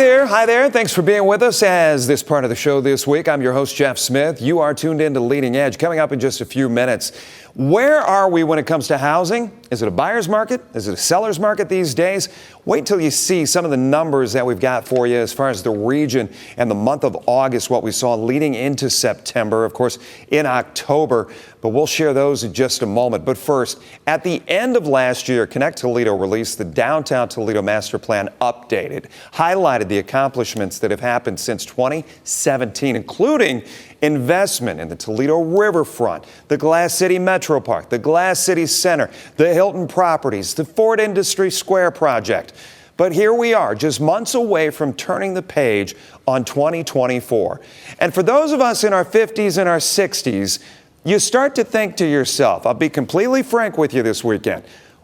Hi there. Thanks for being with us as this part of the show this week. I'm your host, Jeff Smith. You are tuned in to Leading Edge. Coming up in just a few minutes, where are we when it comes to housing? Is it a buyer's market? Is it a seller's market these days? Wait till you see some of the numbers that we've got for you as far as the region and the month of August, what we saw leading into September, of course, in October. But we'll share those in just a moment. But first, at the end of last year, ConnectToledo released the Downtown Toledo Master Plan updated, highlighted the accomplishments that have happened since 2017, including investment in the Toledo riverfront, the Glass City Metro Park, the Glass City Center, the Hilton properties, the Ford Industry Square project. But here we are, just months away from turning the page on 2024. And for those of us in our 50s and our 60s, you start to think to yourself, I'll be completely frank with you this weekend,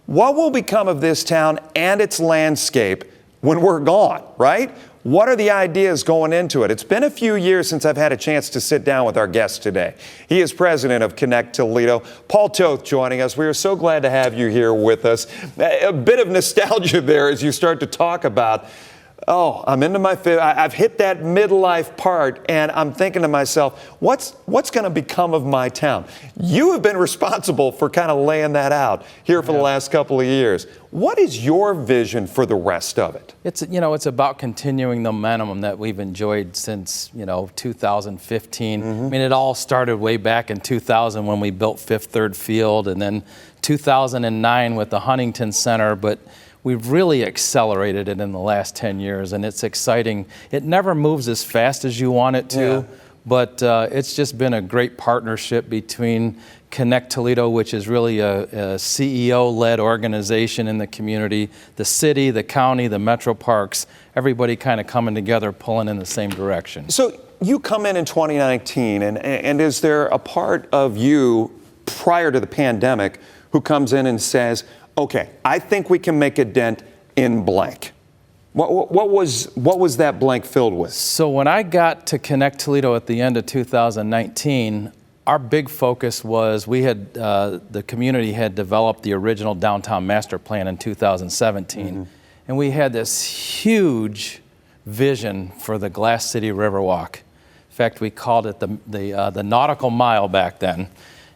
what will become of this town and its landscape when we're gone, right? What are the ideas going into it? It's been a few years since I've had a chance to sit down with our guest today. He is president of ConnectToledo, Paul Toth, joining us. We are so glad to have you here with us. A bit of nostalgia there as you start to talk about, oh, I'm into my I've hit that midlife part, and I'm thinking to myself, what's going to become of my town? You have been responsible for kind of laying that out here for the last couple of years. What is your vision for the rest of it? It's about continuing the momentum that we've enjoyed since 2015. I mean, it all started way back in 2000 when we built Fifth Third Field, and then 2009 with the Huntington Center, but we've really accelerated it in the last 10 years, and it's exciting. It never moves as fast as you want it to, but it's just been a great partnership between ConnectToledo, which is really a CEO-led organization in the community, the city, the county, the metro parks, everybody kind of coming together, pulling in the same direction. So you come in 2019, and is there a part of you prior to the pandemic who comes in and says, okay, I think we can make a dent in blank? What was that blank filled with? So when I got to ConnectToledo at the end of 2019, our big focus was the community had developed the original Downtown Master Plan in 2017, and we had this huge vision for the Glass City Riverwalk. In fact, we called it the nautical mile back then.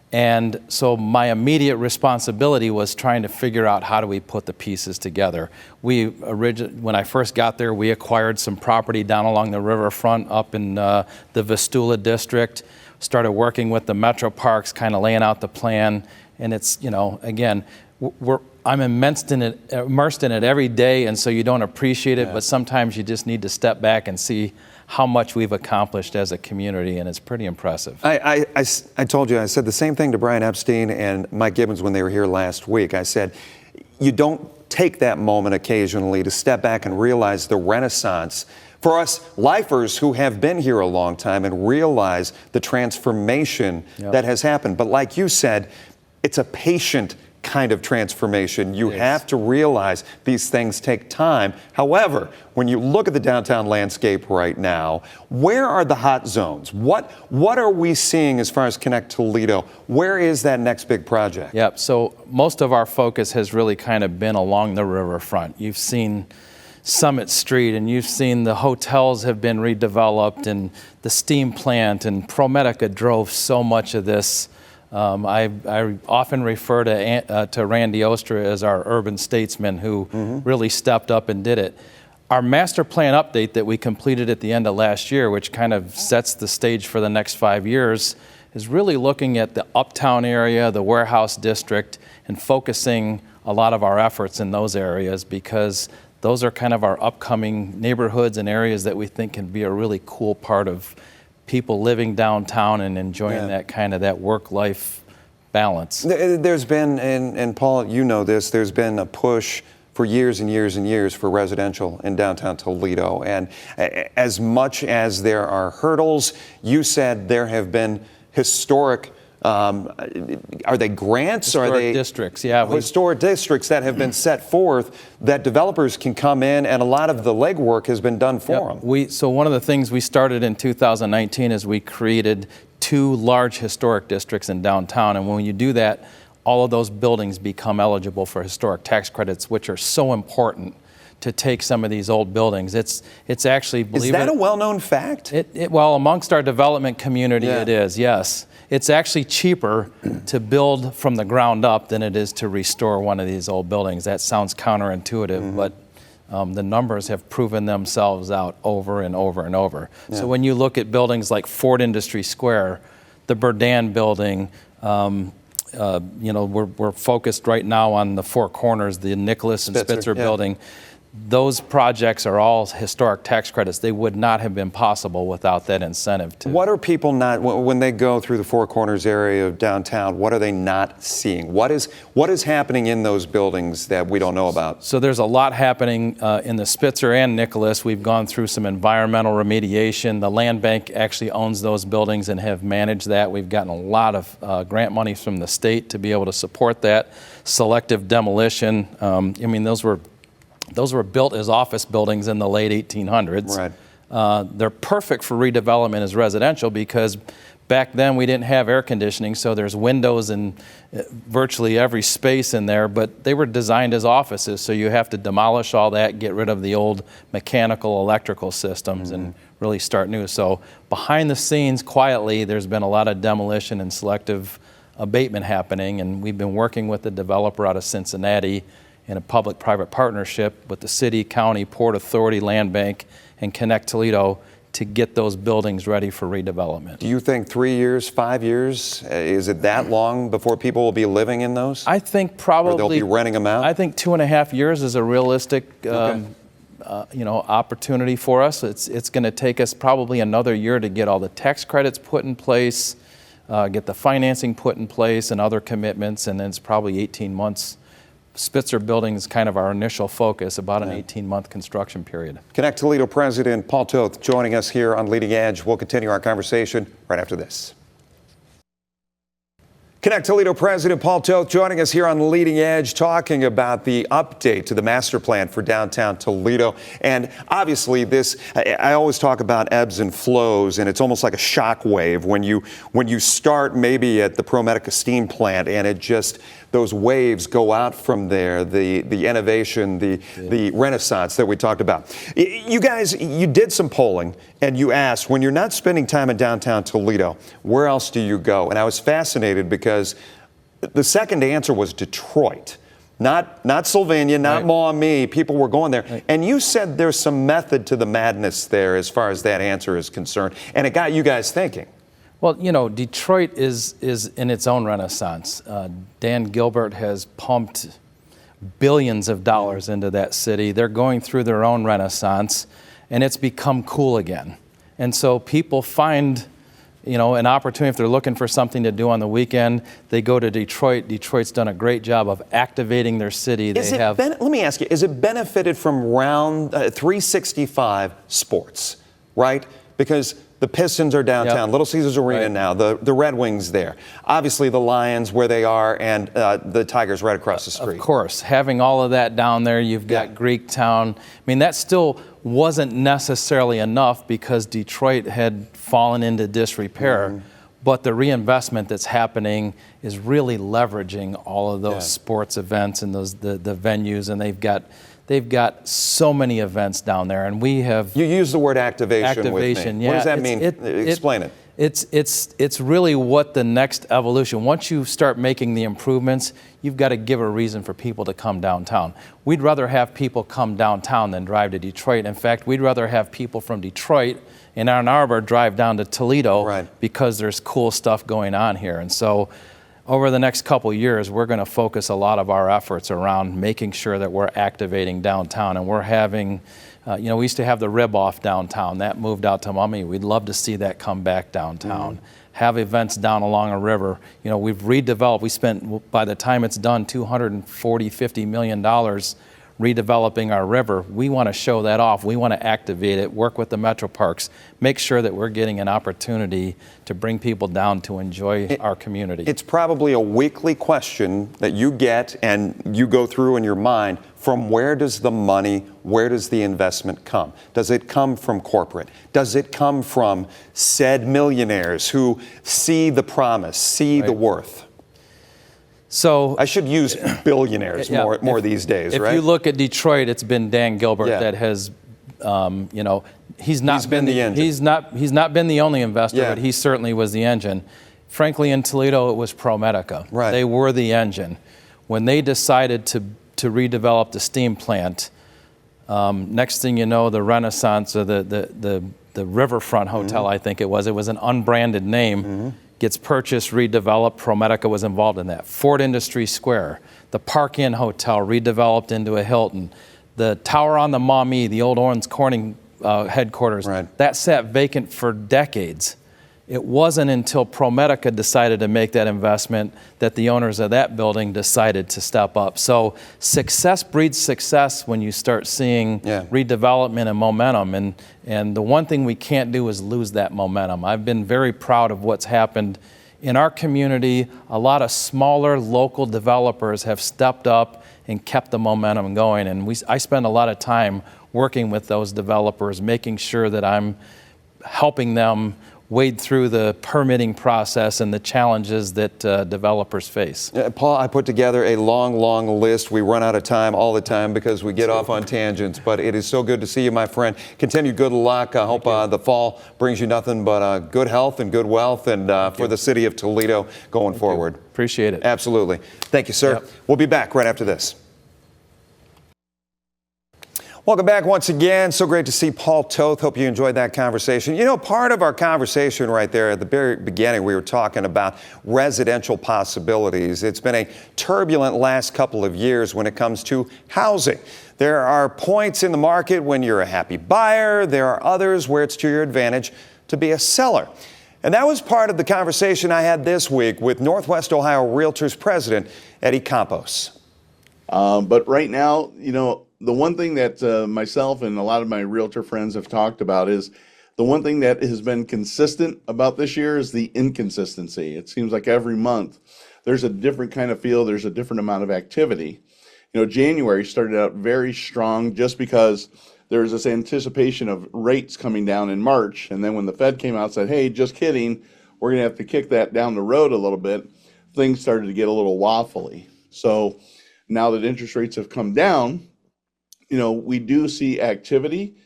And so my immediate responsibility was trying to figure out how do we put the pieces together. When I first got there, we acquired some property down along the riverfront up in the Vistula district, started working with the metro parks, kind of laying out the plan. And it's, again, I'm immersed in it every day, and so you don't appreciate it, but sometimes you just need to step back and see how much we've accomplished as a community, and it's pretty impressive. I told you, I said the same thing to Brian Epstein and Mike Gibbons when they were here last week. I said, you don't take that moment occasionally to step back and realize the renaissance for us lifers who have been here a long time and realize the transformation that has happened. But like you said, it's a patient kind of transformation. You have to realize these things take time. However, when you look at the downtown landscape right now, where are the hot zones? What are we seeing as far as ConnectToledo? Where is that next big project? Yep, so most of our focus has really kind of been along the riverfront. You've seen Summit Street, and you've seen the hotels have been redeveloped, and the steam plant, and ProMedica drove so much of this. I often refer to Randy Ostra as our urban statesman who really stepped up and did it. Our master plan update that we completed at the end of last year, which kind of sets the stage for the next 5 years, is really looking at the uptown area, the warehouse district, and focusing a lot of our efforts in those areas because those are kind of our upcoming neighborhoods and areas that we think can be a really cool part of people living downtown and enjoying that kind of that work-life balance. There's been, and Paul, you know this, there's been a push for years and years and years for residential in downtown Toledo. And as much as there are hurdles, you said there have been historic are they grants? Historic are they districts? Yeah, historic districts that have been set forth that developers can come in, and a lot of the legwork has been done for them. So one of the things we started in 2019 is we created 2 large historic districts in downtown, and when you do that, all of those buildings become eligible for historic tax credits, which are so important to take some of these old buildings. It's actually, Is that a well-known fact? Well, amongst our development community, Yeah. it is, yes. It's actually cheaper to build from the ground up than it is to restore one of these old buildings. That sounds counterintuitive, but the numbers have proven themselves out over and over and over. Yeah. So when you look at buildings like Ford Industry Square, the Burdan building, we're focused right now on the Four Corners, the Nicholas and Spitzer yeah. building. Those projects are all historic tax credits. They would not have been possible without that incentive. What are people not, when they go through the Four Corners area of downtown, what are they not seeing? What is happening in those buildings that we don't know about? So there's a lot happening in the Spitzer and Nicholas. We've gone through some environmental remediation. The land bank actually owns those buildings and have managed that. We've gotten a lot of grant money from the state to be able to support that. Selective demolition. Those were built as office buildings in the late 1800s. Right. They're perfect for redevelopment as residential because back then we didn't have air conditioning, so there's windows in virtually every space in there, but they were designed as offices, so you have to demolish all that, get rid of the old mechanical, electrical systems, and really start new. So behind the scenes, quietly, there's been a lot of demolition and selective abatement happening, and we've been working with the developer out of Cincinnati in a public-private partnership with the city, county, port authority, land bank, and ConnectToledo to get those buildings ready for redevelopment. Do you think 3 years, 5 years, is it that long before people will be living in those? I think probably... Or they'll be renting them out? I think 2.5 years is a realistic opportunity for us. It's going to take us probably another year to get all the tax credits put in place, get the financing put in place and other commitments, and then it's probably 18 months. Spitzer building is kind of our initial focus, about an 18-month construction period. ConnectToledo President Paul Toth joining us here on Leading Edge. We'll continue our conversation right after this. ConnectToledo President Paul Toth joining us here on Leading Edge, talking about the update to the master plan for downtown Toledo. And obviously this, I always talk about ebbs and flows, and it's almost like a shock wave when you start maybe at the ProMedica steam plant and it just, those waves go out from there, the innovation, the renaissance that we talked about. You guys, you did some polling and you asked, when you're not spending time in downtown Toledo, where else do you go? And I was fascinated because the second answer was Detroit. Not Sylvania, not Maumee. People were going there. Right. And you said there's some method to the madness there as far as that answer is concerned. And it got you guys thinking. Well, you know, Detroit is in its own renaissance. Dan Gilbert has pumped billions of dollars into that city. They're going through their own renaissance, and it's become cool again. And so people find, you know, an opportunity. If they're looking for something to do on the weekend, they go to Detroit. Detroit's done a great job of activating their city. Let me ask you, is it benefited from round 365 sports, right? Because the Pistons are downtown, Little Caesars Arena now, the Red Wings there. Obviously the Lions where they are, and the Tigers right across the street. Of course, having all of that down there, you've got Greektown. I mean, that still wasn't necessarily enough because Detroit had fallen into disrepair. But the reinvestment that's happening is really leveraging all of those sports events and those the venues, and they've got so many events down there, and we have... You use the word activation with me. Yeah. What does that mean? Explain it. It's really what the next evolution. Once you start making the improvements, you've got to give a reason for people to come downtown. We'd rather have people come downtown than drive to Detroit. In fact, we'd rather have people from Detroit in Ann Arbor drive down to Toledo because there's cool stuff going on here. And so over the next couple of years, we're going to focus a lot of our efforts around making sure that we're activating downtown. And we're having, we used to have the Rib-Off downtown. That moved out to Maumee. We'd love to see that come back downtown. Have events down along a river. You know, we've redeveloped. We spent, by the time it's done, $240–50 million redeveloping our river. We want to show that off. We want to activate it, work with the metro parks, make sure that we're getting an opportunity to bring people down to enjoy our community. It's probably a weekly question that you get and you go through in your mind. From where does the money, where does the investment come? Does it come from corporate? Does it come from said millionaires who see the promise, see the worth? So I should use billionaires more these days, right? If you look at Detroit, it's been Dan Gilbert that has, he's not been the engine. He's not been the only investor, but he certainly was the engine. Frankly, in Toledo, it was ProMedica. Right. They were the engine. When they decided to redevelop the steam plant, next thing you know, the Renaissance or the Riverfront Hotel, I think it was an unbranded name, gets purchased, redeveloped. ProMedica was involved in that. Ford Industry Square, the Park Inn Hotel redeveloped into a Hilton. The tower on the Maumee, the old Owens Corning headquarters, that sat vacant for decades. It wasn't until ProMedica decided to make that investment that the owners of that building decided to step up. So success breeds success when you start seeing redevelopment and momentum. And the one thing we can't do is lose that momentum. I've been very proud of what's happened in our community. A lot of smaller local developers have stepped up and kept the momentum going. And I spend a lot of time working with those developers, making sure that I'm helping them wade through the permitting process and the challenges that developers face. Paul, I put together a long list. We run out of time all the time because we get off on tangents, but it is so good to see you, my friend. Continue good luck. I hope the fall brings you nothing but good health and good wealth and for the city of Toledo going forward. Appreciate it. Absolutely. Thank you, sir. Yep. We'll be back right after this. Welcome back once again. So great to see Paul Toth. Hope you enjoyed that conversation. You know, part of our conversation right there at the very beginning, we were talking about residential possibilities. It's been a turbulent last couple of years when it comes to housing. There are points in the market when you're a happy buyer. There are others where it's to your advantage to be a seller. And that was part of the conversation I had this week with Northwest Ohio Realtors President Eddie Campos. But right now, you know, the one thing that myself and a lot of my realtor friends have talked about is the one thing that has been consistent about this year is the inconsistency. It seems like every month there's a different kind of feel, there's a different amount of activity. You know, January started out very strong just because there was this anticipation of rates coming down in March. And then when the Fed came out and said, hey, just kidding, we're going to have to kick that down the road a little bit, things started to get a little waffly. So now that interest rates have come down, you know, we do see activity.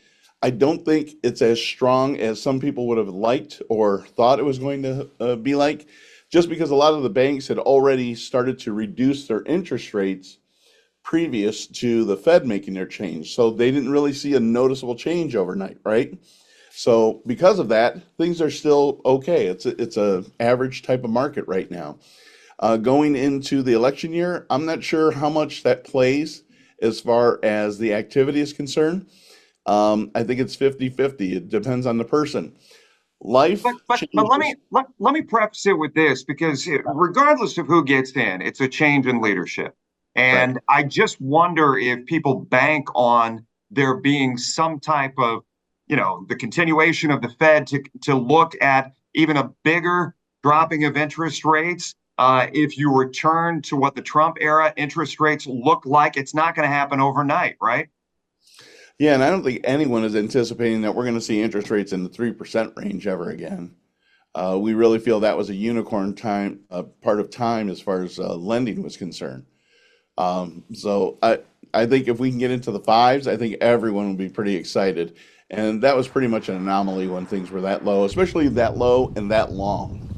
I don't think it's as strong as some people would have liked or thought it was going to be like, just because a lot of the banks had already started to reduce their interest rates previous to the Fed making their change. So they didn't really see a noticeable change overnight, right? So because of that, things are still okay. It's a average type of market right now. Going into the election year, I'm not sure how much that plays as far as the activity is concerned. I think it's 50-50. It depends on the person. But let me preface it with this, because regardless of who gets in, it's a change in leadership. And right. I just wonder if people bank on there being some type of, you know, the continuation of the Fed to look at even a bigger dropping of interest rates. If you return to what the Trump era interest rates look like, it's not going to happen overnight, right? Yeah, and I don't think anyone is anticipating that we're going to see interest rates in the 3% range ever again. We really feel that was a unicorn time, part of time as far as lending was concerned. So I think if we can get into the fives, I think everyone will be pretty excited. And that was pretty much an anomaly when things were that low, especially that low and that long.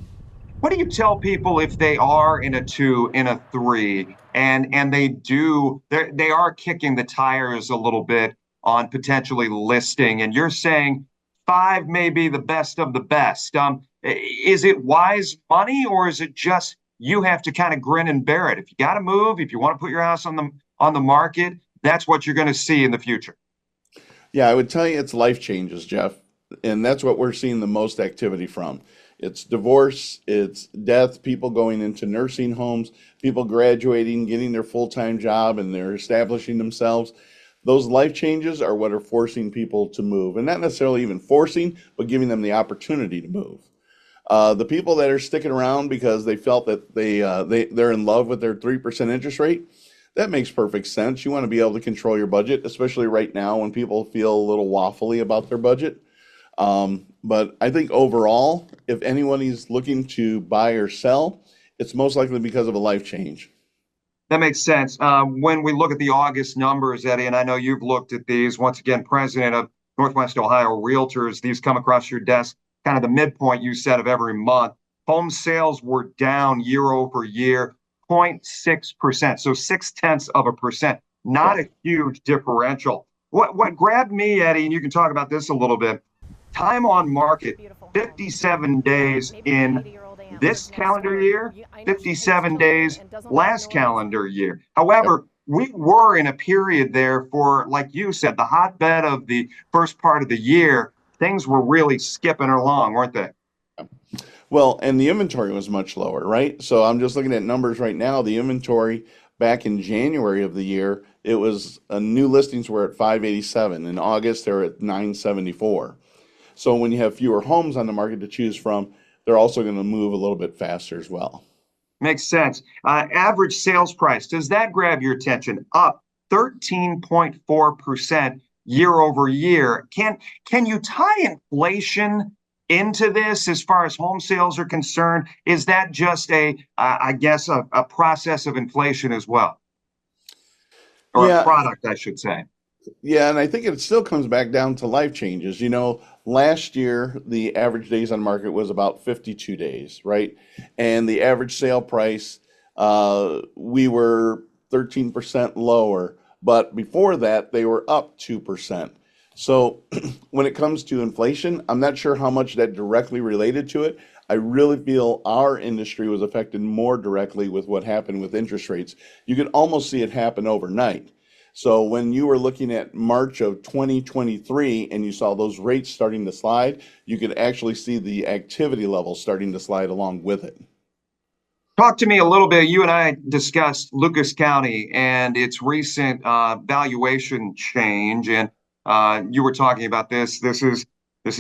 What do you tell people if they are in a 2, in a 3, and they are kicking the tires a little bit on potentially listing, and you're saying 5 may be the best of the best? Is it wise money, or is it just you have to kind of grin and bear it? If you got to move, if you want to put your house on the market, that's what you're going to see in the future. Yeah, I would tell you it's life changes, Jeff, and that's what we're seeing the most activity from. It's divorce, it's death, people going into nursing homes, people graduating, getting their full-time job, and they're establishing themselves. Those life changes are what are forcing people to move, and not necessarily even forcing, but giving them the opportunity to move. The people that are sticking around because they felt that they're in love with their 3% interest rate, that makes perfect sense. You want to be able to control your budget, especially right now when people feel a little waffly about their budget. But I think overall, if anyone is looking to buy or sell, it's most likely because of a life change. That makes sense. When we look at the August numbers, Eddie, and I know you've looked at these, once again, president of Northwest Ohio Realtors, these come across your desk, kind of the midpoint you said of every month. Home sales were down year over year, 0.6%. So 0.6%, not a huge differential. What grabbed me, Eddie, and you can talk about this a little bit, time on market, 57 days in this calendar year, 57 days last calendar year. However, we were in a period there for, like you said, the hotbed of the first part of the year. Things were really skipping along, weren't they? Well, and the inventory was much lower, right? So I'm just looking at numbers right now. The inventory back in January of the year, it was new listings were at 587. In August, they're at 974. So when you have fewer homes on the market to choose from, they're also going to move a little bit faster as well. Makes sense. Average sales price, does that grab your attention? Up 13.4% year over year. Can you tie inflation into this as far as home sales are concerned? Is that just a process of inflation as well? Or a product, I should say. Yeah, and I think it still comes back down to life changes. Last year, the average days on market was about 52 days, right? And the average sale price, we were 13% lower. But before that, they were up 2%. So when it comes to inflation, I'm not sure how much that directly related to it. I really feel our industry was affected more directly with what happened with interest rates. You could almost see it happen overnight. So when you were looking at March of 2023 and you saw those rates starting to slide, you could actually see the activity level starting to slide along with it. Talk to me a little bit. You and I discussed Lucas County and its recent valuation change, and you were talking about this. This is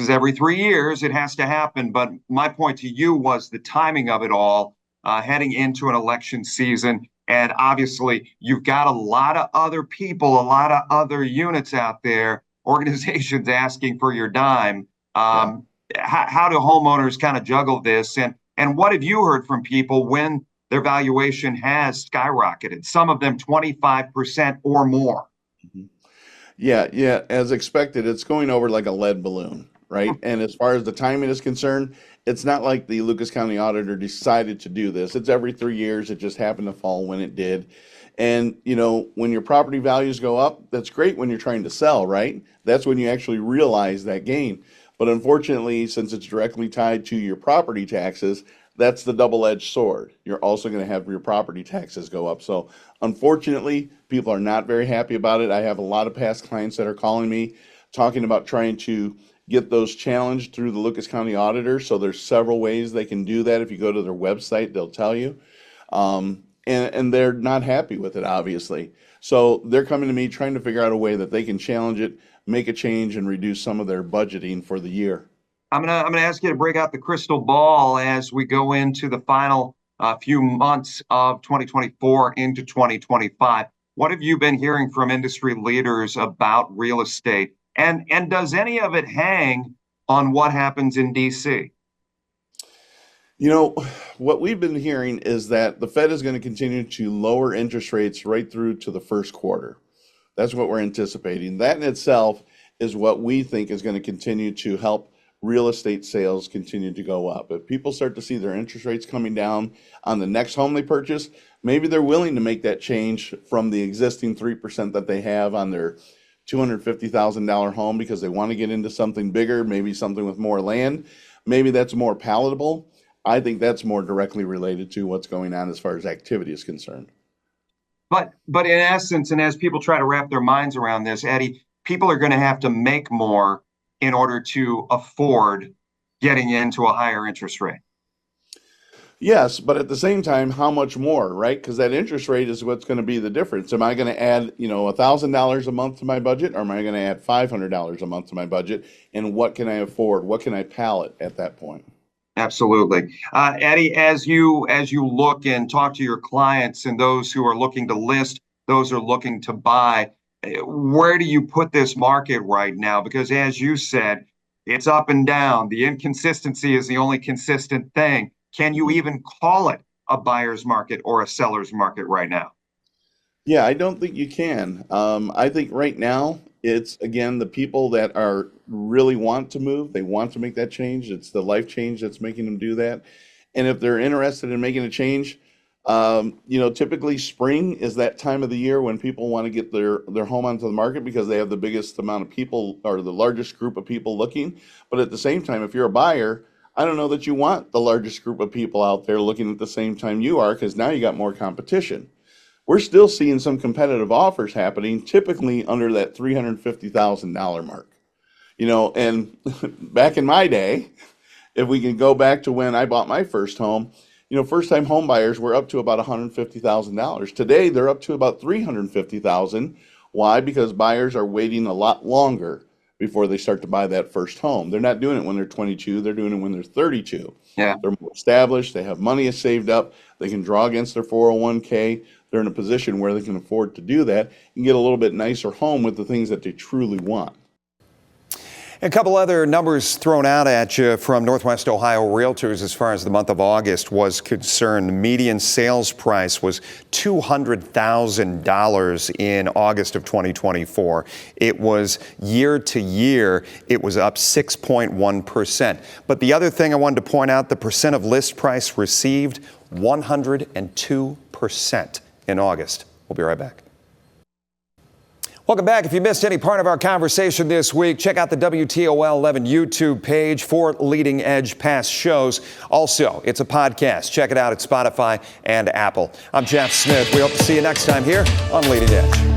every 3 years. It has to happen. But my point to you was the timing of it all, heading into an election season. And obviously, you've got a lot of other people, a lot of other units out there, organizations asking for your dime. How do homeowners kind of juggle this? And what have you heard from people when their valuation has skyrocketed? Some of them 25% or more. Yeah. As expected, it's going over like a lead balloon, right? And as far as the timing is concerned, it's not like the Lucas County Auditor decided to do this. It's every 3 years. It just happened to fall when it did. And, when your property values go up, that's great when you're trying to sell, right? That's when you actually realize that gain. But unfortunately, since it's directly tied to your property taxes, that's the double-edged sword. You're also going to have your property taxes go up. So unfortunately, people are not very happy about it. I have a lot of past clients that are calling me, talking about trying to get those challenged through the Lucas County Auditor. So there's several ways they can do that. If you go to their website, they'll tell you. And they're not happy with it, obviously. So they're coming to me trying to figure out a way that they can challenge it, make a change, and reduce some of their budgeting for the year. I'm gonna ask you to break out the crystal ball as we go into the final few months of 2024 into 2025. What have you been hearing from industry leaders about real estate? And does any of it hang on what happens in DC? What we've been hearing is that the Fed is going to continue to lower interest rates right through to the first quarter. That's what we're anticipating. That in itself is what we think is going to continue to help real estate sales continue to go up. If people start to see their interest rates coming down on the next home they purchase, maybe they're willing to make that change from the existing 3% that they have on their $250,000 home because they want to get into something bigger, maybe something with more land. Maybe that's more palatable. I think that's more directly related to what's going on as far as activity is concerned. But in essence, and as people try to wrap their minds around this, Eddie, people are going to have to make more in order to afford getting into a higher interest rate. Yes, but at the same time, how much more, right? Because that interest rate is what's going to be the difference. Am I going to add, $1,000 a month to my budget, or am I going to add $500 a month to my budget? And what can I afford? What can I pallet at that point? Absolutely. Eddie, as you look and talk to your clients and those who are looking to list, those who are looking to buy, where do you put this market right now? Because as you said, it's up and down. The inconsistency is the only consistent thing. Can you even call it a buyer's market or a seller's market right now? Yeah, I don't think you can. I think right now it's again the people that are really want to move, they want to make that change. It's the life change that's making them do that. And if they're interested in making a change, typically spring is that time of the year when people want to get their home onto the market because they have the biggest amount of people or the largest group of people looking. But at the same time, if you're a buyer, I don't know that you want the largest group of people out there looking at the same time you are because now you got more competition. We're still seeing some competitive offers happening, typically under that $350,000 mark. And back in my day, if we can go back to when I bought my first home, first time home buyers were up to about $150,000. Today, they're up to about $350,000. Why? Because buyers are waiting a lot longer before they start to buy that first home. They're not doing it when they're 22, they're doing it when they're 32. Yeah. They're more established, they have money saved up, they can draw against their 401k. They're in a position where they can afford to do that and get a little bit nicer home with the things that they truly want. A couple other numbers thrown out at you from Northwest Ohio Realtors as far as the month of August was concerned. The median sales price was $200,000 in August of 2024. It was year to year, it was up 6.1%. But the other thing I wanted to point out, the percent of list price received, 102% in August. We'll be right back. Welcome back. If you missed any part of our conversation this week, check out the WTOL 11 YouTube page for leading edge past shows. Also, it's a podcast. Check it out at Spotify and Apple. I'm Jeff Smith. We hope to see you next time here on Leading Edge.